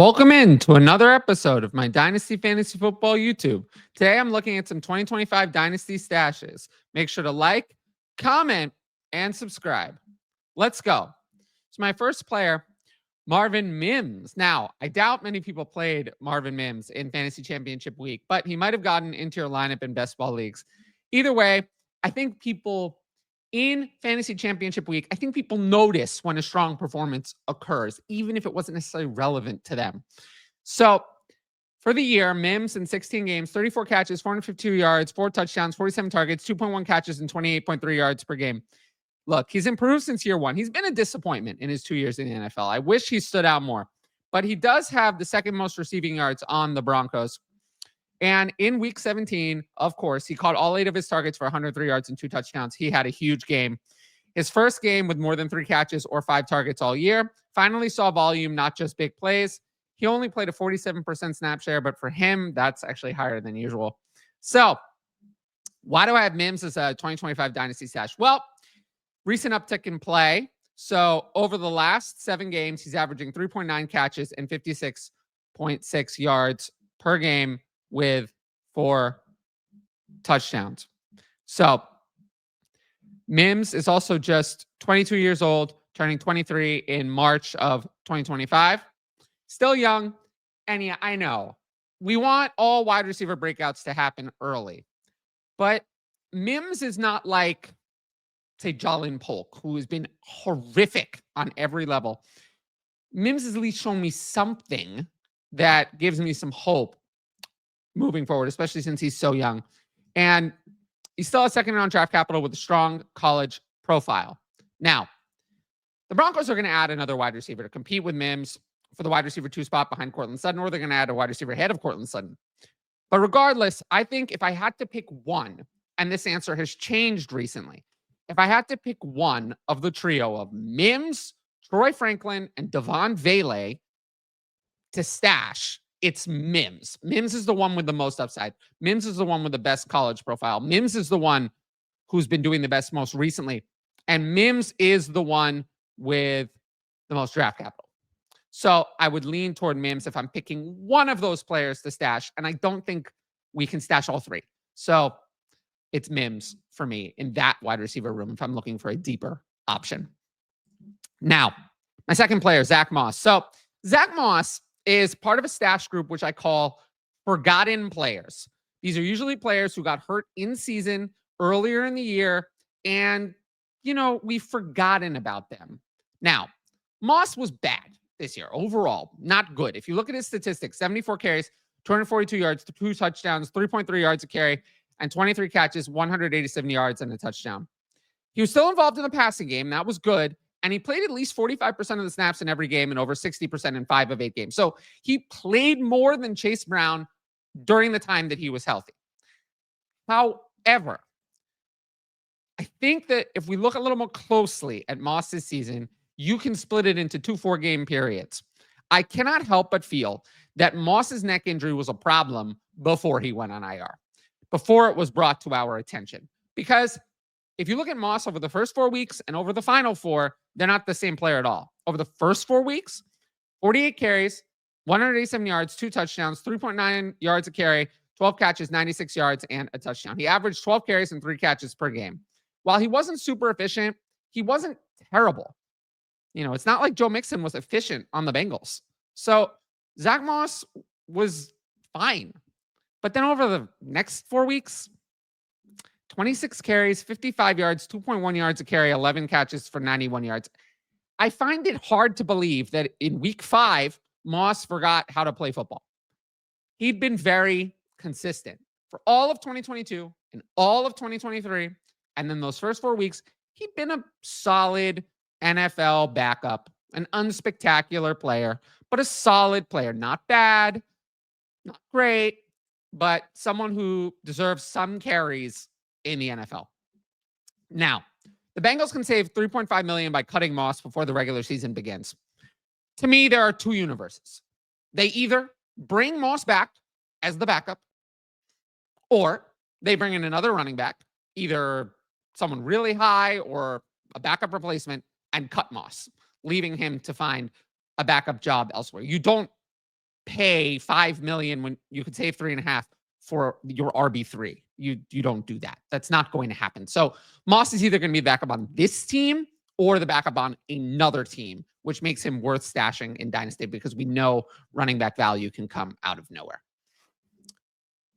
Welcome in to another episode of my Dynasty Fantasy Football YouTube. Today I'm looking at some 2025 Dynasty stashes. Make sure to like, comment, and subscribe. Let's go. So my first player, Marvin Mims. Now, I doubt many people played Marvin Mims in Fantasy Championship Week, but he might have gotten into your lineup in best ball leagues. Either way, I think people in Fantasy Championship Week, I think people notice when a strong performance occurs, even if it wasn't necessarily relevant to them. So for the year, Mims in 16 games, 34 catches, 452 yards, 4 touchdowns, 47 targets, 2.1 catches, and 28.3 yards per game. Look, he's improved since year one. He's been a disappointment in his 2 years in the NFL. I wish he stood out more, but he does have the second most receiving yards on the Broncos. And in week 17, of course, he caught all 8 of his targets for 103 yards and 2 touchdowns. He had a huge game. His first game with more than 3 catches or 5 targets all year. Finally saw volume, not just big plays. He only played a 47% snap share, but for him, that's actually higher than usual. So why do I have Mims as a 2025 Dynasty stash? Well, recent uptick in play. So over the last 7 games, he's averaging 3.9 catches and 56.6 yards per game with 4 touchdowns. So Mims is also just 22 years old, turning 23 in March of 2025. Still young. And yeah, I know we want all wide receiver breakouts to happen early, but Mims is not like, say, Jalen Polk, who has been horrific on every level. Mims has at least shown me something that gives me some hope moving forward, especially since he's so young. And he still has second round draft capital with a strong college profile. Now, the Broncos are going to add another wide receiver to compete with Mims for the wide receiver 2 spot behind Courtland Sutton, or they're going to add a wide receiver ahead of Courtland Sutton. But regardless, I think if I had to pick one, and this answer has changed recently, if I had to pick one of the trio of Mims, Troy Franklin, and Devon Vele to stash, it's Mims. Mims is the one with the most upside. Mims is the one with the best college profile. Mims is the one who's been doing the best most recently. And Mims is the one with the most draft capital. So I would lean toward Mims if I'm picking one of those players to stash. And I don't think we can stash all 3. So it's Mims for me in that wide receiver room if I'm looking for a deeper option. Now, my second player, Zack Moss. So Zack Moss is part of a stash group, which I call forgotten players. These are usually players who got hurt in season earlier in the year, and, we've forgotten about them. Now, Moss was bad this year overall, not good. If you look at his statistics, 74 carries, 242 yards, 2 touchdowns, 3.3 yards a carry, and 23 catches, 187 yards, and a touchdown. He was still involved in the passing game. That was good. And he played at least 45% of the snaps in every game and over 60% in 5 of 8 games. So he played more than Chase Brown during the time that he was healthy. However, I think that if we look a little more closely at Moss's season, you can split it into 2 4-game periods. I cannot help but feel that Moss's neck injury was a problem before he went on IR, before it was brought to our attention. Because if you look at Moss over the first 4 weeks and over the final 4, they're not the same player at all. Over the first 4 weeks, 48 carries, 187 yards, 2 touchdowns, 3.9 yards a carry, 12 catches, 96 yards, and a touchdown. He averaged 12 carries and 3 catches per game. While he wasn't super efficient, he wasn't terrible. It's not like Joe Mixon was efficient on the Bengals. So Zack Moss was fine. But then over the next 4 weeks, 26 carries, 55 yards, 2.1 yards a carry, 11 catches for 91 yards. I find it hard to believe that in week 5, Moss forgot how to play football. He'd been very consistent for all of 2022 and all of 2023. And then those first 4 weeks, he'd been a solid NFL backup, an unspectacular player, but a solid player. Not bad, not great, but someone who deserves some carries in the NFL. Now, the Bengals can save $3.5 million by cutting Moss before the regular season begins. To me, there are 2 universes. They either bring Moss back as the backup, or they bring in another running back, either someone really high or a backup replacement, and cut Moss, leaving him to find a backup job elsewhere. You don't pay $5 million when you could save 3.5 for your RB3. You don't do that. That's not going to happen. So Moss is either going to be backup on this team or the backup on another team, which makes him worth stashing in Dynasty because we know running back value can come out of nowhere.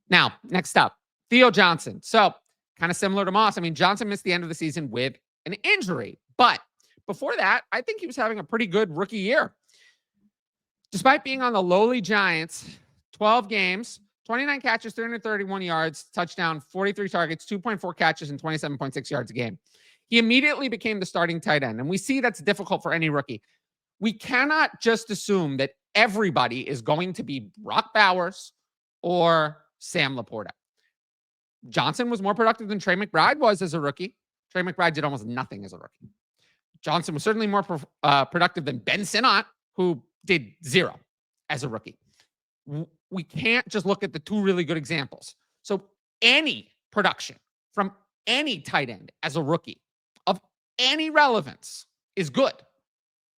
Now, next up, Theo Johnson. So kind of similar to Moss. I mean, Johnson missed the end of the season with an injury, but before that, I think he was having a pretty good rookie year. Despite being on the lowly Giants, 12 games, 29 catches, 331 yards, touchdown, 43 targets, 2.4 catches, and 27.6 yards a game. He immediately became the starting tight end. And we see that's difficult for any rookie. We cannot just assume that everybody is going to be Brock Bowers or Sam Laporta. Johnson was more productive than Trey McBride was as a rookie. Trey McBride did almost nothing as a rookie. Johnson was certainly more productive than Ben Sinnott, who did zero as a rookie. We can't just look at the two really good examples. So any production from any tight end as a rookie of any relevance is good.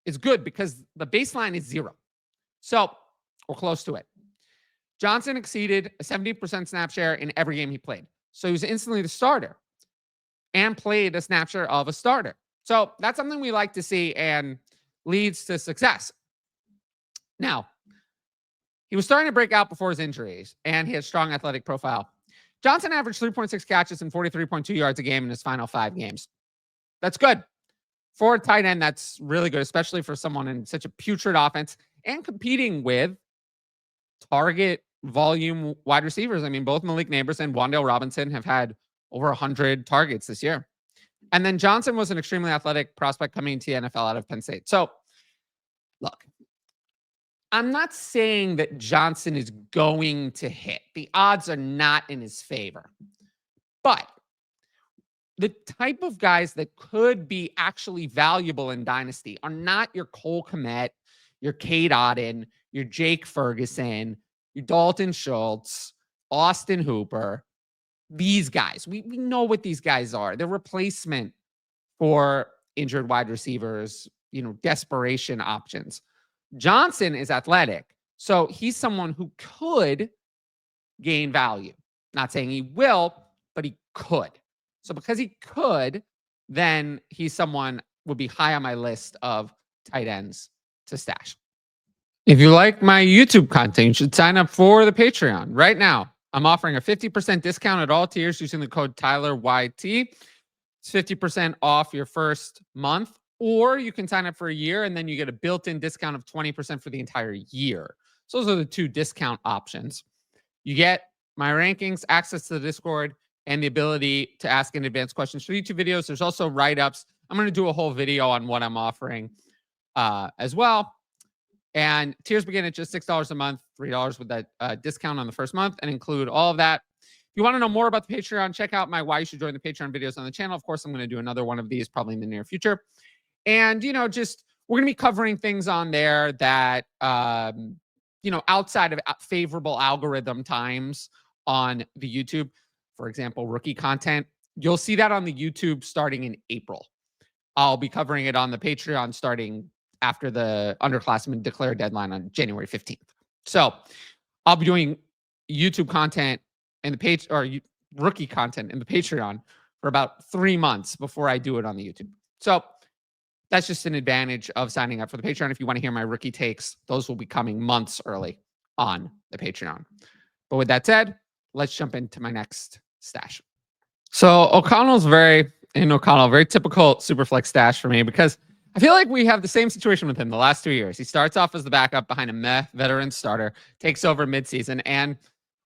It's good because the baseline is zero. So, or close to it. Johnson exceeded a 70% snap share in every game he played. So he was instantly the starter and played a snap share of a starter. So that's something we like to see and leads to success. Now, he was starting to break out before his injuries, and he had a strong athletic profile. Johnson averaged 3.6 catches and 43.2 yards a game in his final 5 games. That's good. For a tight end, that's really good, especially for someone in such a putrid offense and competing with target volume wide receivers. I mean, both Malik Neighbors and Wan'Dale Robinson have had over 100 targets this year. And then Johnson was an extremely athletic prospect coming into the NFL out of Penn State. So, look, I'm not saying that Johnson is going to hit. The odds are not in his favor. But the type of guys that could be actually valuable in Dynasty are not your Cole Kmet, your Cade Otton, your Jake Ferguson, your Dalton Schultz, Austin Hooper. These guys, we know what these guys are. They're replacement for injured wide receivers, desperation options. Johnson is athletic, so he's someone who could gain value. Not saying he will, but he could. So because he could, then he's someone would be high on my list of tight ends to stash. If you like my YouTube content, you should sign up for the Patreon right now. I'm offering a 50% discount at all tiers using the code TylerYT. It's 50% off your first month, or you can sign up for a year and then you get a built-in discount of 20% for the entire year. So those are the two discount options. You get my rankings, access to the Discord, and the ability to ask in advance questions for YouTube videos. There's also write-ups. I'm going to do a whole video on what I'm offering as well. And tiers begin at just $6 a month, $3 with that discount on the first month, and include all of that. If you want to know more about the Patreon, check out my Why You Should Join the Patreon videos on the channel. Of course, I'm going to do another one of these probably in the near future. And, just we're going to be covering things on there that, outside of favorable algorithm times on the YouTube. For example, rookie content. You'll see that on the YouTube starting in April. I'll be covering it on the Patreon starting after the underclassmen declare deadline on January 15th. So I'll be doing YouTube content and the page or rookie content in the Patreon for about 3 months before I do it on the YouTube. So that's just an advantage of signing up for the Patreon. If you want to hear my rookie takes, those will be coming months early on the Patreon. But with that said, let's jump into my next stash. So O'Connell's very typical Superflex stash for me because I feel like we have the same situation with him the last 2 years. He starts off as the backup behind a meh veteran starter, takes over midseason, and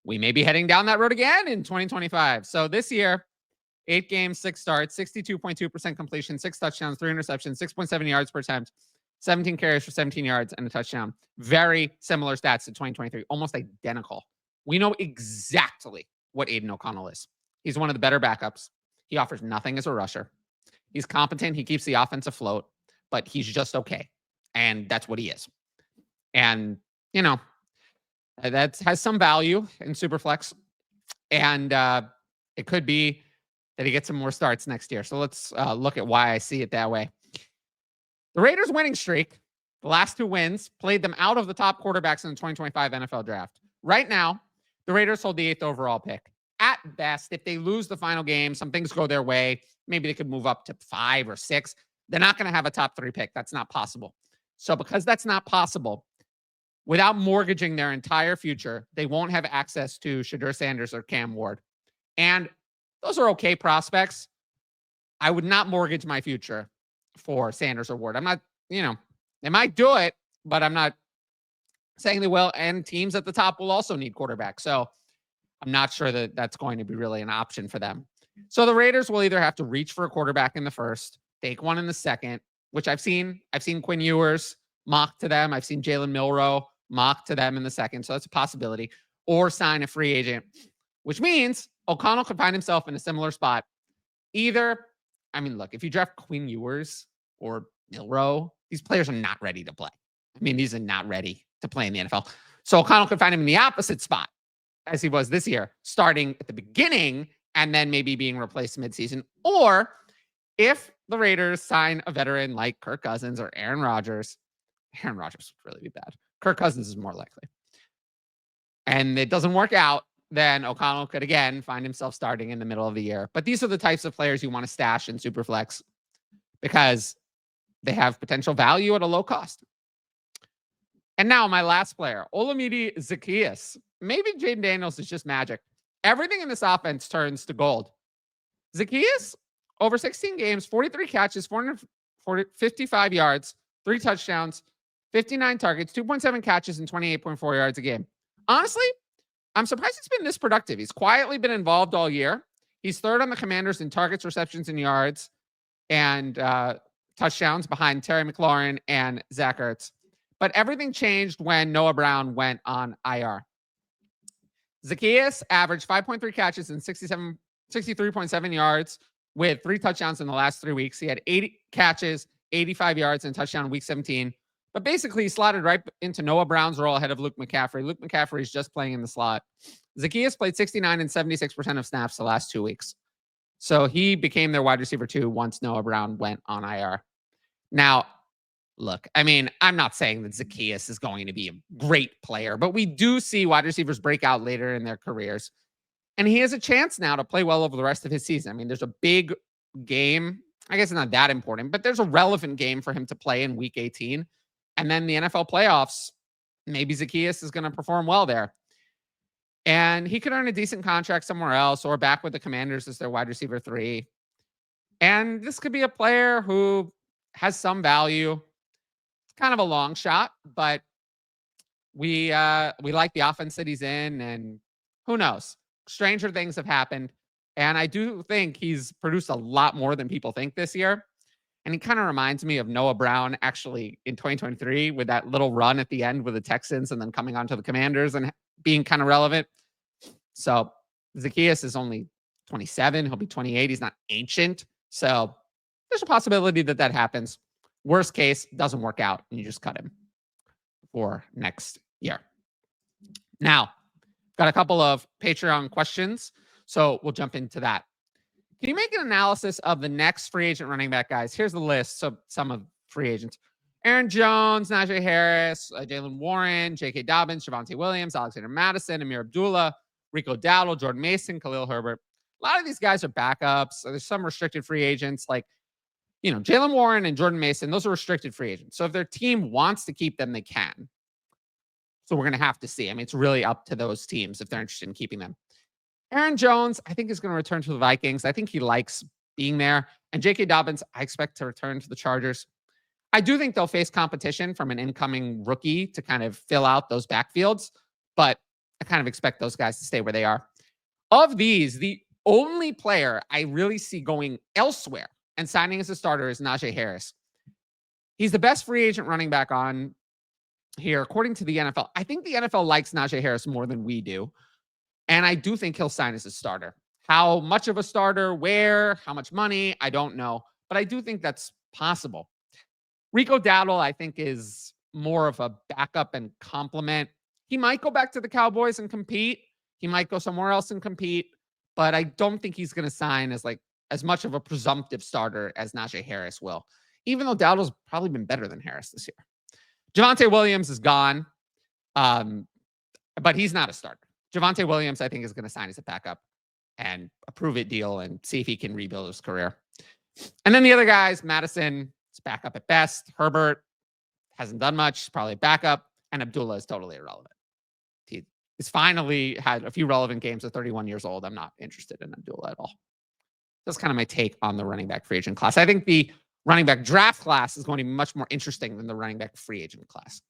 we may be heading down that road again in 2025. So this year, 8 games, 6 starts, 62.2% completion, 6 touchdowns, 3 interceptions, 6.7 yards per attempt, 17 carries for 17 yards and a touchdown. Very similar stats to 2023, almost identical. We know exactly what Aidan O'Connell is. He's one of the better backups. He offers nothing as a rusher. He's competent. He keeps the offense afloat, but he's just okay. And that's what he is. And, that has some value in Superflex. And it could be that he gets some more starts next year. So let's look at why I see it that way. The Raiders' winning streak The last 2 wins played them out of the top quarterbacks in the 2025 NFL draft. Right now, the Raiders hold the 8th overall pick. At best, if they lose the final game, some things go their way, maybe they could move up to 5 or 6. They're not going to have a top 3 pick. That's not possible. So because that's not possible, without mortgaging their entire future, they won't have access to Shadur Sanders or Cam Ward. And those are okay prospects. I would not mortgage my future for Sanders or Ward. I'm not, they might do it, but I'm not saying they will. And teams at the top will also need quarterbacks. So I'm not sure that that's going to be really an option for them. So the Raiders will either have to reach for a quarterback in the first, take one in the second, which I've seen. I've seen Quinn Ewers mocked to them. I've seen Jalen Milroe mocked to them in the second. So that's a possibility. Or sign a free agent, which means O'Connell could find himself in a similar spot. Either, look, if you draft Quinn Ewers or Milroe, these players are not ready to play. These are not ready to play in the NFL. So O'Connell could find him in the opposite spot as he was this year, starting at the beginning and then maybe being replaced midseason. Or if the Raiders sign a veteran like Kirk Cousins or Aaron Rodgers would really be bad. Kirk Cousins is more likely. And it doesn't work out, then O'Connell could again find himself starting in the middle of the year. But these are the types of players you want to stash in Superflex because they have potential value at a low cost. And now my last player, Olamide Zaccheaus. Maybe Jaden Daniels is just magic. Everything in this offense turns to gold. Zaccheaus, over 16 games, 43 catches, 455 yards, 3 touchdowns, 59 targets, 2.7 catches, and 28.4 yards a game. Honestly, I'm surprised he's been this productive. He's quietly been involved all year. He's third on the Commanders in targets, receptions, and yards, and touchdowns behind Terry McLaurin and Zach Ertz. But everything changed when Noah Brown went on IR. Zaccheaus averaged 5.3 catches and 63.7 yards with 3 touchdowns in the last 3 weeks. He had 80 catches, 85 yards, and touchdown in week 17. But basically, he slotted right into Noah Brown's role ahead of Luke McCaffrey. Luke McCaffrey is just playing in the slot. Zaccheaus played 69 and 76% of snaps the last 2 weeks. So he became their wide receiver 2 once Noah Brown went on IR. Now, look, I'm not saying that Zaccheaus is going to be a great player, but we do see wide receivers break out later in their careers. And he has a chance now to play well over the rest of his season. There's a big game. I guess it's not that important, but there's a relevant game for him to play in week 18. And then the NFL playoffs, maybe Zaccheaus is going to perform well there. And he could earn a decent contract somewhere else or back with the Commanders as their wide receiver 3. And this could be a player who has some value. It's kind of a long shot, but we like the offense that he's in, and who knows? Stranger things have happened. And I do think he's produced a lot more than people think this year. And he kind of reminds me of Noah Brown actually in 2023 with that little run at the end with the Texans and then coming on to the Commanders and being kind of relevant. So Zaccheaus is only 27. He'll be 28. He's not ancient. So there's a possibility that that happens. Worst case, doesn't work out and you just cut him for next year. Now, got a couple of Patreon questions. So we'll jump into that. Can you make an analysis of the next free agent running back guys? Here's the list. So some of free agents: Aaron Jones, Najee Harris, Jalen Warren, J.K. Dobbins, Javonte Williams, Alexander Madison, Amir Abdullah, Rico Dowdle, Jordan Mason, Khalil Herbert. A lot of these guys are backups. So there's some restricted free agents like, Jalen Warren and Jordan Mason. Those are restricted free agents. So if their team wants to keep them, they can. So we're going to have to see. It's really up to those teams if they're interested in keeping them. Aaron Jones, I think, is going to return to the Vikings. I think he likes being there. And J.K. Dobbins, I expect to return to the Chargers. I do think they'll face competition from an incoming rookie to kind of fill out those backfields, but I kind of expect those guys to stay where they are. Of these, the only player I really see going elsewhere and signing as a starter is Najee Harris. He's the best free agent running back on here, according to the NFL. I think the NFL likes Najee Harris more than we do. And I do think he'll sign as a starter. How much of a starter, where, how much money, I don't know. But I do think that's possible. Rico Dowdle, I think, is more of a backup and complement. He might go back to the Cowboys and compete. He might go somewhere else and compete. But I don't think he's going to sign as much of a presumptive starter as Najee Harris will. Even though Dowdle's probably been better than Harris this year. Javonte Williams is gone, but he's not a starter. Javonte Williams, I think, is going to sign as a backup and a prove-it deal and see if he can rebuild his career. And then the other guys, Madison is backup at best. Herbert hasn't done much, probably backup. And Abdullah is totally irrelevant. He has finally had a few relevant games at 31 years old. I'm not interested in Abdullah at all. That's kind of my take on the running back free agent class. I think the running back draft class is going to be much more interesting than the running back free agent class.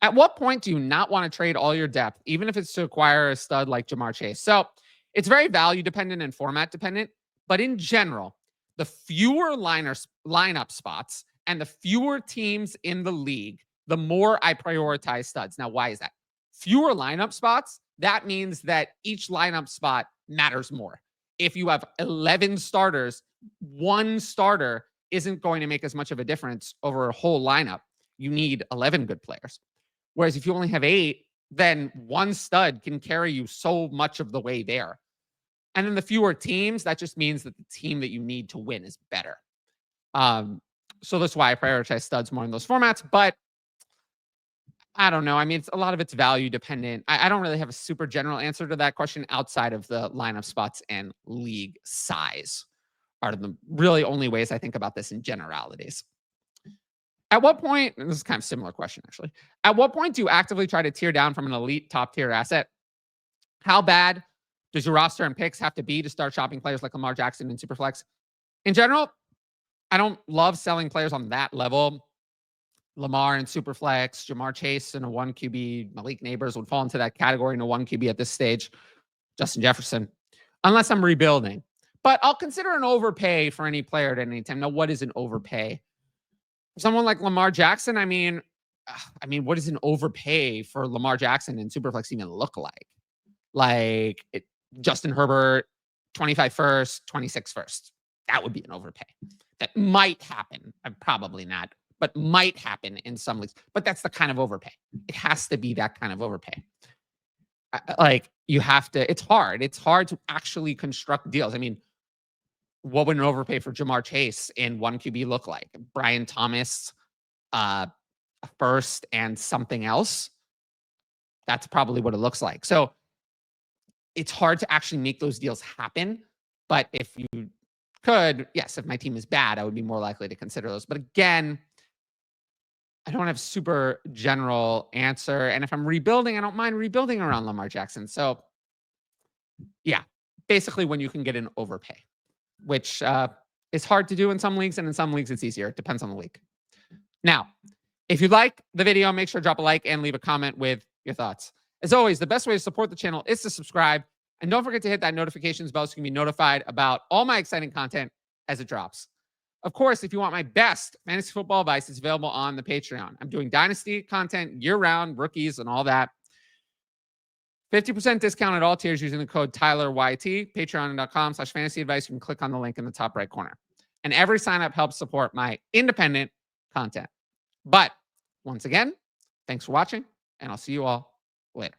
At what point do you not want to trade all your depth, even if it's to acquire a stud like Ja'Marr Chase? So it's very value dependent and format dependent. But in general, the fewer lineup spots and the fewer teams in the league, the more I prioritize studs. Now, why is that? Fewer lineup spots, that means that each lineup spot matters more. If you have 11 starters, one starter isn't going to make as much of a difference over a whole lineup. You need 11 good players. Whereas if you only have 8, then one stud can carry you so much of the way there. And then the fewer teams, that just means that the team that you need to win is better. So that's why I prioritize studs more in those formats. But I don't know. I mean, a lot of it's value dependent. I don't really have a super general answer to that question outside of the lineup spots and league size are the really only ways I think about this in generalities. At what point, and this is kind of a similar question, actually. At what point do you actively try to tear down from an elite top tier asset? How bad does your roster and picks have to be to start shopping players like Lamar Jackson and Superflex? In general, I don't love selling players on that level. Lamar and Superflex, Ja'Marr Chase and a 1 QB, Malik Neighbors would fall into that category in a 1 QB at this stage. Justin Jefferson, unless I'm rebuilding. But I'll consider an overpay for any player at any time. Now, what is an overpay? Someone like Lamar Jackson, I mean, what does an overpay for Lamar Jackson and Superflex even look like? Like Justin Herbert, 25 first, 26 first. That would be an overpay. That might happen. Probably not, but might happen in some leagues. But that's the kind of overpay. It has to be that kind of overpay. Like you have to, it's hard. It's hard to actually construct deals. I mean, what would an overpay for Ja'Marr Chase in 1 QB look like? Brian Thomas, first and something else. That's probably what it looks like. So it's hard to actually make those deals happen. But if you could, yes, if my team is bad, I would be more likely to consider those. But again, I don't have a super general answer. And if I'm rebuilding, I don't mind rebuilding around Lamar Jackson. So yeah, basically when you can get an overpay, which is hard to do in some leagues, and in some leagues it's easier. It depends on the league. Now, if you like the video, make sure to drop a like and leave a comment with your thoughts. As always, the best way to support the channel is to subscribe. And don't forget to hit that notifications bell so you can be notified about all my exciting content as it drops. Of course, if you want my best fantasy football advice, it's available on the Patreon. I'm doing Dynasty content year-round, rookies and all that. 50% discount at all tiers using the code TylerYT, patreon.com/fantasy advice. You can click on the link in the top right corner. And every sign-up helps support my independent content. But once again, thanks for watching, and I'll see you all later.